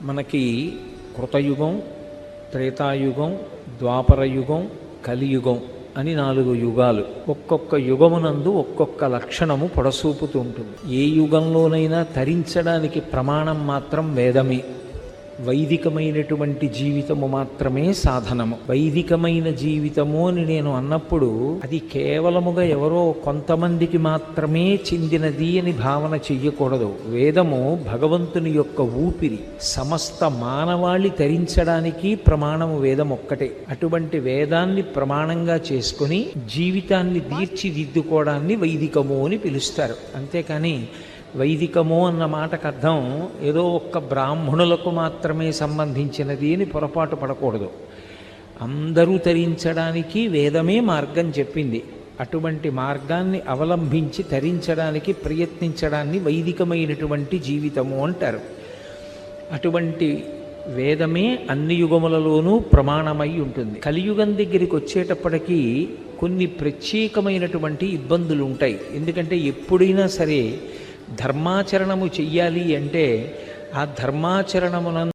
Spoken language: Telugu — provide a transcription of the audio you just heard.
మనకి కృతయుగం, త్రేతాయుగం, ద్వాపరయుగం, కలియుగం అని 4 యుగాలు. ఒక్కొక్క యుగమునందు ఒక్కొక్క లక్షణము పొడసూపుతూ ఉంటుంది. ఏ యుగంలోనైనా తరించడానికి ప్రమాణం మాత్రం వేదమే. వైదికమైనటువంటి జీవితము మాత్రమే సాధనము. వైదికమైన జీవితము అని నేను అన్నప్పుడు అది కేవలముగా ఎవరో కొంతమందికి మాత్రమే చెందినది అని భావన చెయ్యకూడదు. వేదము భగవంతుని యొక్క ఊపిరి. సమస్త మానవాళి తరించడానికి ప్రమాణము వేదం ఒక్కటే. అటువంటి వేదాన్ని ప్రమాణంగా చేసుకుని జీవితాన్ని తీర్చిదిద్దుకోవడాన్ని వైదికము అని పిలుస్తారు. అంతేకాని వైదికము అన్న మాటకు అర్థం ఏదో ఒక్క బ్రాహ్మణులకు మాత్రమే సంబంధించినది అని పొరపాటు పడకూడదు. అందరూ తరించడానికి వేదమే మార్గం చెప్పింది. అటువంటి మార్గాన్ని అవలంబించి తరించడానికి ప్రయత్నించడాన్ని వైదికమైనటువంటి జీవితము అంటారు. అటువంటి వేదమే అన్ని యుగములలోనూ ప్రమాణమై ఉంటుంది. కలియుగం దగ్గరికి వచ్చేటప్పటికీ కొన్ని ప్రత్యేకమైనటువంటి ఇబ్బందులు ఉంటాయి. ఎందుకంటే ఎప్పుడైనా సరే ధర్మాచరణము చెయ్యాలి అంటే ఆ ధర్మాచరణమున